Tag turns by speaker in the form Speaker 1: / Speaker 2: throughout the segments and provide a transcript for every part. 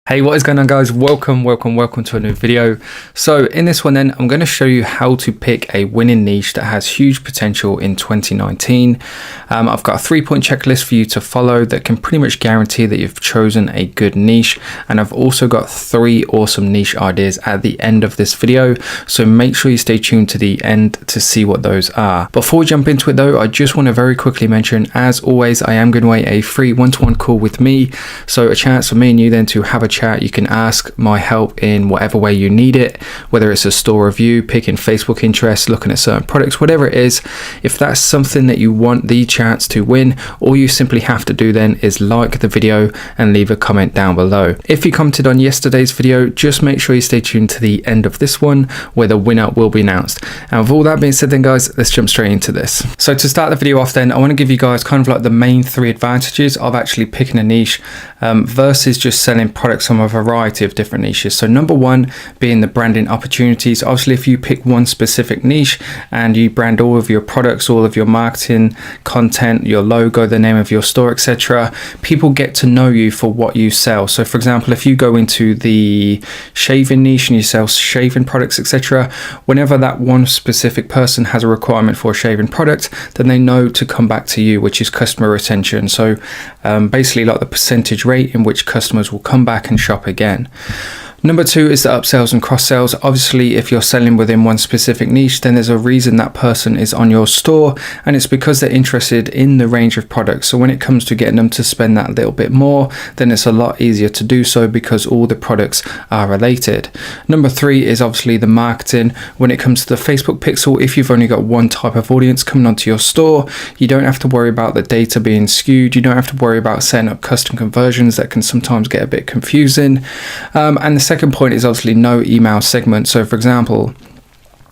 Speaker 1: Hey, what is going on, guys? Welcome to a new video. So in this one then, I'm going to show you how to pick a winning niche that has huge potential in 2019. I've got a 3-point checklist for you to follow that can pretty much guarantee that you've chosen a good niche. And I've also got 3 awesome niche ideas at the end of this video. So make sure you stay tuned to the end to see what those are. Before we jump into it though, I just want to very quickly mention, as always, I am giving away a free one-to-one call with me. So a chance for me and you then to have a chat. You can ask my help in whatever way you need it, whether it's a store review, picking Facebook interests, looking at certain products, whatever it is. If that's something that you want the chance to win, all you simply have to do then is like the video and leave a comment down below. If you commented on yesterday's video, just make sure you stay tuned to the end of this one where the winner will be announced. And with all that being said then, guys, let's jump straight into this. So to start the video off then, I want to give you guys kind of like the main 3 advantages of actually picking a niche versus just selling products from a variety of different niches. So number 1 being the branding opportunities. Obviously, if you pick one specific niche and you brand all of your products, all of your marketing content, your logo, the name of your store, etc., people get to know you for what you sell. So for example, if you go into the shaving niche and you sell shaving products, etc., whenever that one specific person has a requirement for a shaving product, then they know to come back to you, which is customer retention. So basically like the percentage rate in which customers will come back and shop again. Number 2 is the upsells and cross sales. Obviously, if you're selling within one specific niche, then there's a reason that person is on your store, and it's because they're interested in the range of products. So when it comes to getting them to spend that little bit more, then it's a lot easier to do so because all the products are related. Number 3 is obviously the marketing. When it comes to the Facebook pixel, if you've only got one type of audience coming onto your store, you don't have to worry about the data being skewed. You don't have to worry about setting up custom conversions that can sometimes get a bit confusing. And the second point is obviously no email segment. So for example,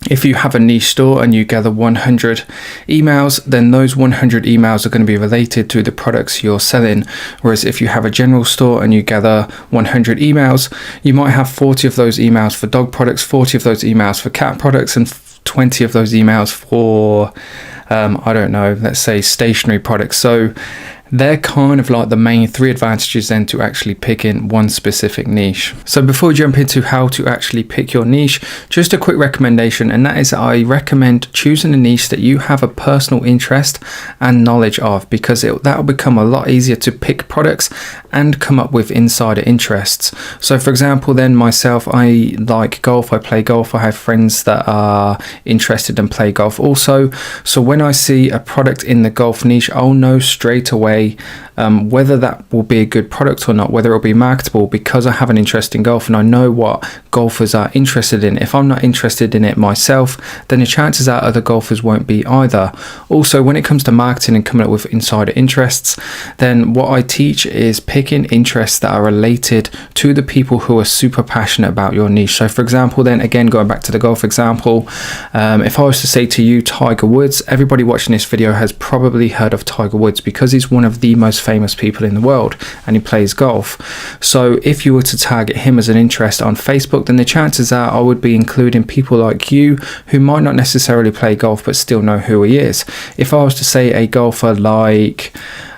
Speaker 1: if you have a niche store and you gather 100 emails, then those 100 emails are going to be related to the products you're selling. Whereas if you have a general store and you gather 100 emails, you might have 40 of those emails for dog products, 40 of those emails for cat products, and 20 of those emails for, I don't know, let's say stationery products. So they're kind of like the main 3 advantages then to actually picking one specific niche. So before we jump into how to actually pick your niche, just a quick recommendation, and that is I recommend choosing a niche that you have a personal interest and knowledge of, because that'll become a lot easier to pick products and come up with insider interests. So for example then, myself, I like golf, I play golf, I have friends that are interested and play golf also. So when I see a product in the golf niche, I'll know straight away whether that will be a good product or not, whether it'll be marketable, because I have an interest in golf and I know what golfers are interested in. If I'm not interested in it myself, then the chances are other golfers won't be either. Also, when it comes to marketing and coming up with insider interests, then what I teach is picking interests that are related to the people who are super passionate about your niche. So for example then, again going back to the golf example, if I was to say to you Tiger Woods, everybody watching this video has probably heard of Tiger Woods because he's one of the most famous people in the world and he plays golf. So if you were to target him as an interest on Facebook, then the chances are I would be including people like you who might not necessarily play golf but still know who he is. If I was to say a golfer like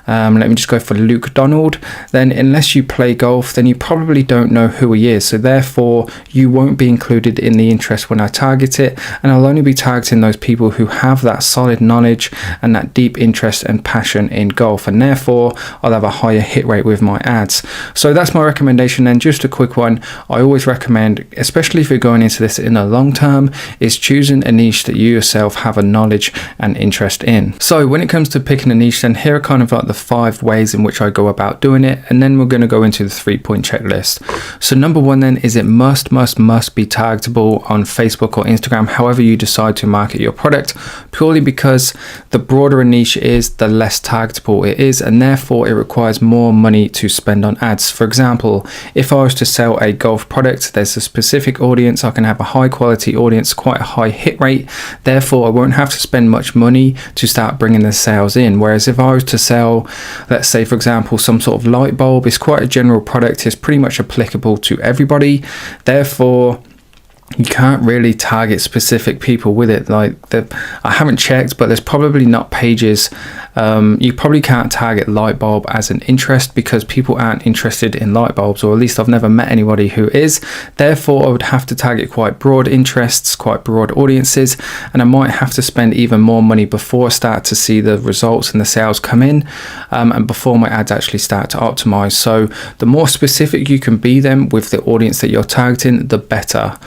Speaker 1: let me just go for Luke Donald, then unless you play golf, then you probably don't know who he is. So therefore, you won't be included in the interest when I target it. And I'll only be targeting those people who have that solid knowledge and that deep interest and passion in golf. And therefore, I'll have a higher hit rate with my ads. So that's my recommendation. And just a quick one, I always recommend, especially if you're going into this in the long term, is choosing a niche that you yourself have a knowledge and interest in. So when it comes to picking a niche, then here are kind of like the 5 ways in which I go about doing it, and then we're going to go into the 3-point checklist. So number 1 then is it must be targetable on Facebook or Instagram, however you decide to market your product, purely because the broader a niche is, the less targetable it is, and therefore it requires more money to spend on ads. For example, if I was to sell a golf product, there's a specific audience, I can have a high quality audience, quite a high hit rate, therefore I won't have to spend much money to start bringing the sales in. Whereas if I was to sell, let's say for example, some sort of light bulb, it's quite a general product, it's pretty much applicable to everybody, therefore you can't really target specific people with it. Like I haven't checked, but there's probably not pages You probably can't target light bulb as an interest because people aren't interested in light bulbs, or at least I've never met anybody who is. Therefore, I would have to target quite broad interests, quite broad audiences, and I might have to spend even more money before I start to see the results and the sales come in, and before my ads actually start to optimize. So the more specific you can be then with the audience that you're targeting, the better.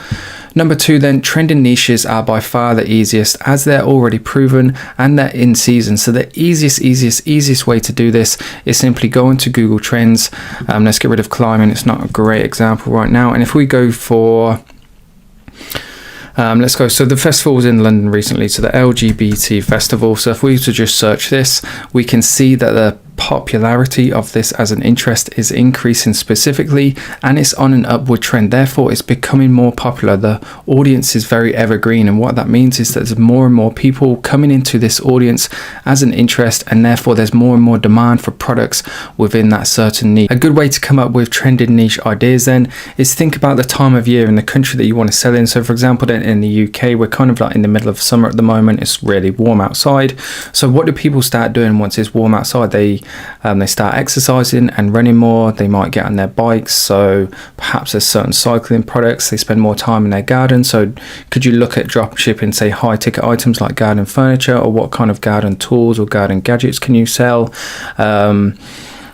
Speaker 1: Number 2 then, trending niches are by far the easiest as they're already proven and they're in season. So the easiest way to do this is simply go into Google Trends. Let's get rid of climbing, it's not a great example right now. And if we go for let's go, so the festival was in London recently, so the LGBT festival. So if we were to just search this, we can see that the popularity of this as an interest is increasing specifically, and it's on an upward trend. Therefore, it's becoming more popular. The audience is very evergreen, and what that means is that there's more and more people coming into this audience as an interest, and therefore there's more and more demand for products within that certain niche. A good way to come up with trending niche ideas then is think about the time of year in the country that you want to sell in. So for example, then in the UK, we're kind of like in the middle of summer at the moment. It's really warm outside. So what do people start doing once it's warm outside? They start exercising and running more. They might get on their bikes. So perhaps there's certain cycling products. They spend more time in their garden. So could you look at dropshipping, say high ticket items like garden furniture, or what kind of garden tools or garden gadgets can you sell?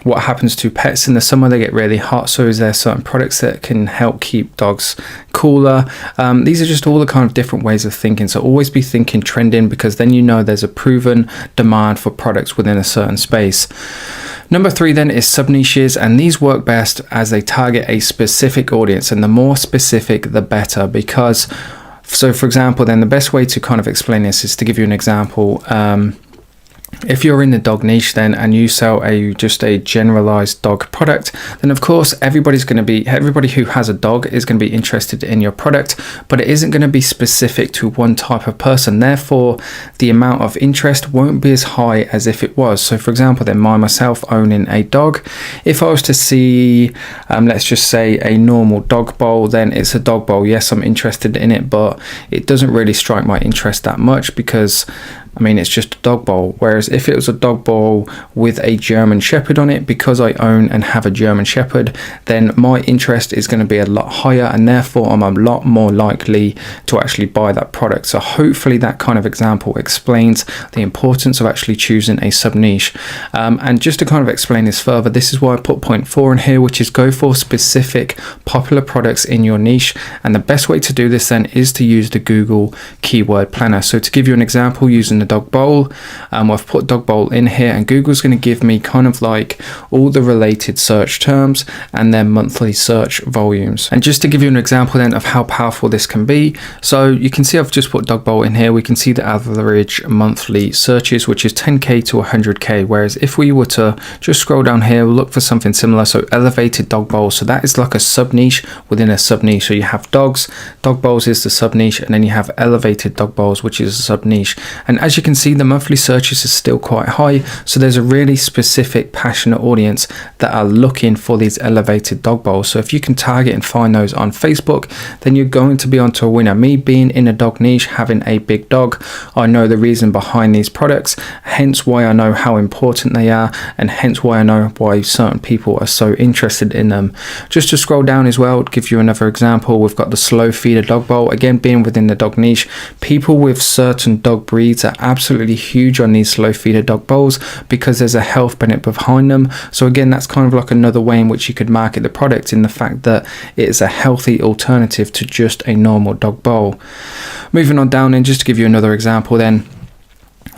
Speaker 1: What happens to pets in the summer? They get really hot, so is there certain products that can help keep dogs cooler? These are just all the kind of different ways of thinking. So always be thinking trending, because then you know there's a proven demand for products within a certain space. Number 3 then is sub niches, and these work best as they target a specific audience, and the more specific the better. Because, so for example then, the best way to kind of explain this is to give you an example. If you're in the dog niche then and you sell just a generalized dog product, then of course everybody who has a dog is going to be interested in your product, but it isn't going to be specific to one type of person. Therefore, the amount of interest won't be as high as if it was. So for example, then myself owning a dog, if I was to see, let's just say a normal dog bowl, then it's a dog bowl. Yes, I'm interested in it, but it doesn't really strike my interest that much because it's just a dog bowl. Whereas if it was a dog bowl with a German Shepherd on it, because I own and have a German Shepherd, then my interest is going to be a lot higher, and therefore I'm a lot more likely to actually buy that product. So hopefully that kind of example explains the importance of actually choosing a sub niche. And just to kind of explain this further, this is why I put point 4 in here, which is go for specific popular products in your niche. And the best way to do this then is to use the Google Keyword Planner. So to give you an example, using the dog bowl, I've put dog bowl in here, and Google's going to give me kind of like all the related search terms and their monthly search volumes. And just to give you an example then of how powerful this can be, so you can see I've just put dog bowl in here. We can see the average monthly searches, which is 10k to 100k. Whereas if we were to just scroll down here, we'll look for something similar. So elevated dog bowl, so that is like a sub niche within a sub niche. So you have dogs, dog bowls is the sub niche, and then you have elevated dog bowls, which is a sub niche. And as you can see, the monthly searches is still quite high, so there's a really specific passionate audience that are looking for these elevated dog bowls. So if you can target and find those on Facebook, then you're going to be onto a winner. Me being in a dog niche, having a big dog, I know the reason behind these products, hence why I know how important they are, and hence why I know why certain people are so interested in them. Just to scroll down as well, to give you another example, we've got the slow feeder dog bowl. Again, being within the dog niche, people with certain dog breeds are absolutely huge on these slow feeder dog bowls because there's a health benefit behind them. So again, that's kind of like another way in which you could market the product, in the fact that it is a healthy alternative to just a normal dog bowl. Moving on down, and just to give you another example then,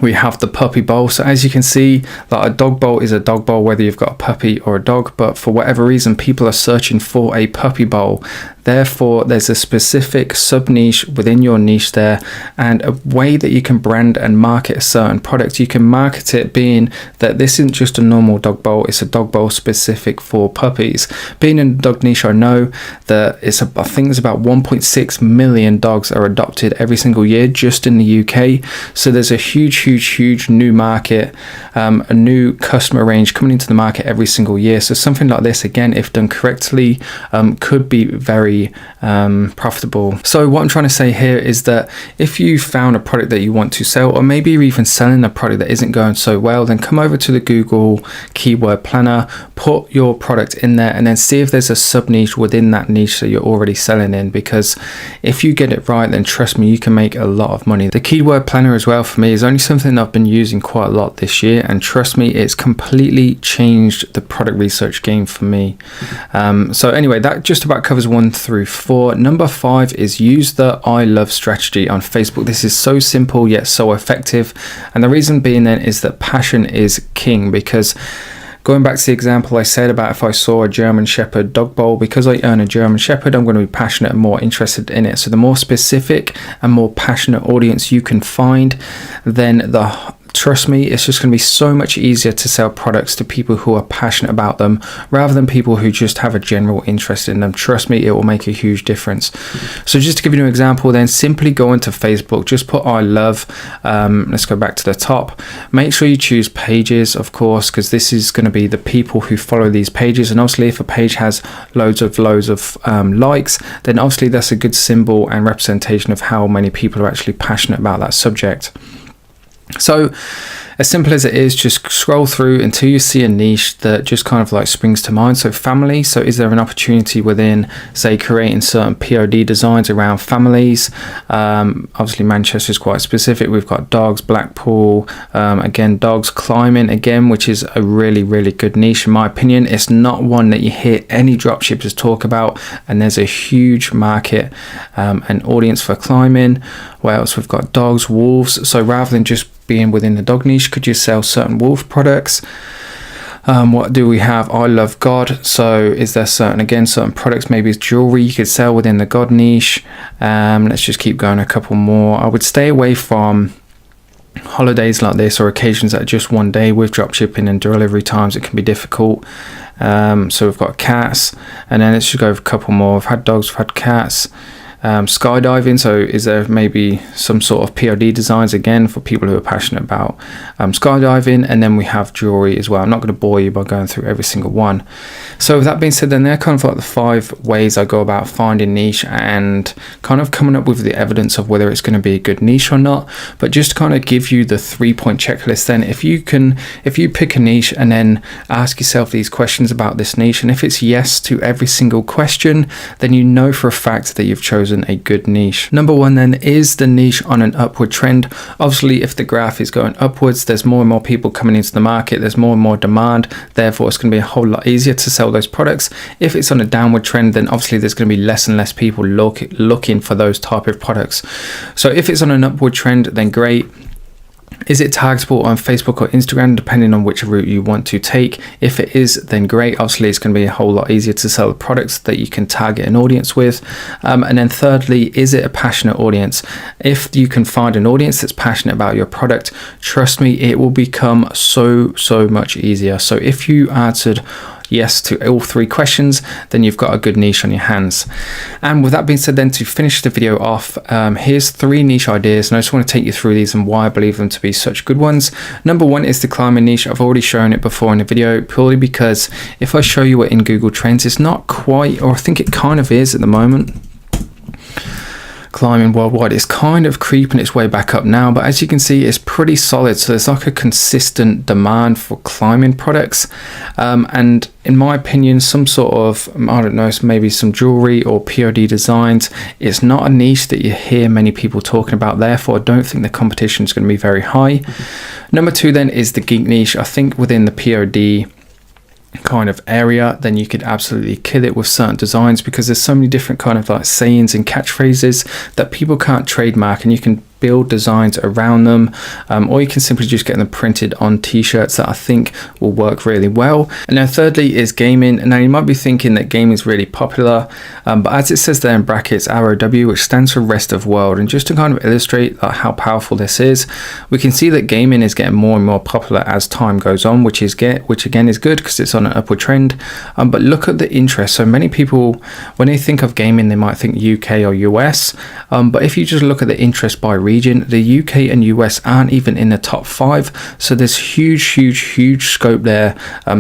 Speaker 1: we have the puppy bowl. So as you can see, that a dog bowl is a dog bowl whether you've got a puppy or a dog, but for whatever reason people are searching for a puppy bowl. Therefore, there's a specific sub niche within your niche there, and a way that you can brand and market a certain product. You can market it being that this isn't just a normal dog bowl, it's a dog bowl specific for puppies. Being in the dog niche, I know that I think there's about 1.6 million dogs are adopted every single year just in the UK. So there's a huge huge new market, a new customer range coming into the market every single year. So something like this, again, if done correctly, could be very profitable. So what I'm trying to say here is that if you found a product that you want to sell, or maybe you're even selling a product that isn't going so well, then come over to the Google keyword planner, put your product in there, and then see if there's a sub niche within that niche that you're already selling in, because if you get it right, then trust me, you can make a lot of money. The keyword planner as well, for me, is only something I've been using quite a lot this year, and trust me, it's completely changed the product research game for me. So anyway, that just about covers 1 through 4. Number 5 is use the I love strategy on Facebook. This is so simple yet so effective, and the reason being then is that passion is king. Because going back to the example I said about if I saw a German Shepherd dog bowl, because I own a German Shepherd, I'm going to be passionate and more interested in it. So the more specific and more passionate audience you can find, then trust me, it's just going to be so much easier to sell products to people who are passionate about them rather than people who just have a general interest in them. Trust me, it will make a huge difference. So just to give you an example, then simply go into Facebook, just put I love, let's go back to the top. Make sure you choose pages, of course, because this is going to be the people who follow these pages. And obviously if a page has loads of likes, then obviously that's a good symbol and representation of how many people are actually passionate about that subject. So as simple as it is, just scroll through until you see a niche that just kind of like springs to mind. So family, so is there an opportunity within, say, creating certain POD designs around families? Obviously Manchester is quite specific. We've got dogs, Blackpool, again, dogs, climbing, again, which is a really good niche in my opinion. It's not one that you hear any dropshippers talk about, and there's a huge market and audience for climbing. What else? We've got dogs, wolves. So rather than just being within the dog niche, could you sell certain wolf products? What do we have? I love God. So is there certain products, maybe it's jewelry you could sell within the God niche? Let's just keep going, a couple more. I would stay away from holidays like this or occasions that are just one day. With dropshipping and delivery times, it can be difficult. So we've got cats, and then let's just go over a couple more. We've had dogs, we've had cats. Skydiving, so is there maybe some sort of POD designs, again, for people who are passionate about skydiving? And then we have jewelry as well. I'm not going to bore you by going through every single one. So with that being said, then they're kind of like the 5 ways I go about finding niche and kind of coming up with the evidence of whether it's going to be a good niche or not. But just to kind of give you the 3-point checklist, then if you pick a niche and then ask yourself these questions about this niche, and if it's yes to every single question, then you know for a fact that you've chosen a good niche. Number 1 then, is the niche on an upward trend? Obviously if the graph is going upwards, there's more and more people coming into the market, there's more and more demand, therefore it's going to be a whole lot easier to sell those products. If it's on a downward trend, then obviously there's going to be less and less people looking for those type of products. So if it's on an upward trend, then great. Is it targetable on Facebook or Instagram, depending on which route you want to take? If it is, then great. Obviously, it's going to be a whole lot easier to sell the products that you can target an audience with. And then thirdly, is it a passionate audience? If you can find an audience that's passionate about your product, trust me, it will become so much easier. So if you answered yes to all 3 questions, then you've got a good niche on your hands. And with that being said, then to finish the video off, here's 3 niche ideas, and I just want to take you through these and why I believe them to be such good ones. Number 1 is the climbing niche. I've already shown it before in the video, purely because if I show you it in Google Trends, it's not quite, or I think it kind of is at the moment. Climbing worldwide is kind of creeping its way back up now, but as you can see, it's pretty solid. So there's like a consistent demand for climbing products, and in my opinion, some sort of, I don't know, maybe some jewelry or POD designs, it's not a niche that you hear many people talking about, therefore I don't think the competition is going to be very high. Number 2 then is the geek niche. I think within the POD kind of area, then you could absolutely kill it with certain designs, because there's so many different kind of like sayings and catchphrases that people can't trademark, and you can build designs around them, or you can simply just get them printed on t-shirts that I think will work really well. And then thirdly is gaming. Now you might be thinking that gaming is really popular, but as it says there in brackets, ROW, which stands for rest of world, and just to kind of illustrate how powerful this is, we can see that gaming is getting more and more popular as time goes on, which again is good because it's on an upward trend. But look at the interest. So many people, when they think of gaming, they might think UK or US, but if you just look at the interest by region, region. The UK and US aren't even in the top 5, so there's huge scope there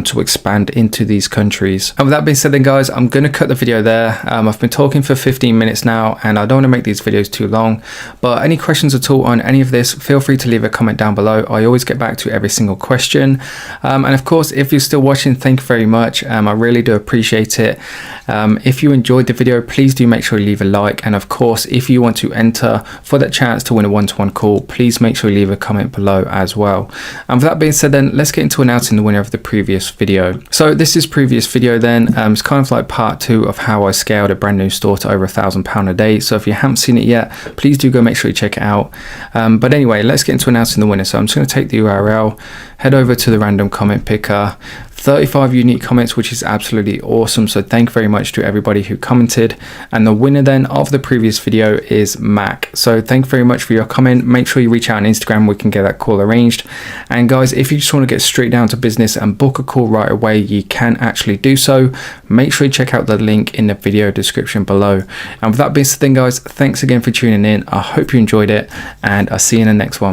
Speaker 1: to expand into these countries. And with that being said then guys, I'm going to cut the video there. I've been talking for 15 minutes now and I don't want to make these videos too long, but any questions at all on any of this, feel free to leave a comment down below. I always get back to every single question. And of course, if you're still watching, thank you very much. I really do appreciate it. If you enjoyed the video, please do make sure you leave a like, and of course if you want to enter for that chance to win a one-to-one call, please make sure you leave a comment below as well. And with that being said then, let's get into announcing the winner of the previous video. So this is previous video then. It's kind of like part 2 of how I scaled a brand new store to over £1,000 a day. So if you haven't seen it yet, please do go make sure you check it out. But anyway, let's get into announcing the winner. So I'm just going to take the URL, head over to the random comment picker. 35 unique comments, which is absolutely awesome. So thank you very much to everybody who commented. And the winner then of the previous video is Mac. So thank you very much for your comment. Make sure you reach out on Instagram. We can get that call arranged. And guys, if you just want to get straight down to business and book a call right away, you can actually do so. Make sure you check out the link in the video description below. And with that being said then guys, thanks again for tuning in. I hope you enjoyed it and I'll see you in the next one.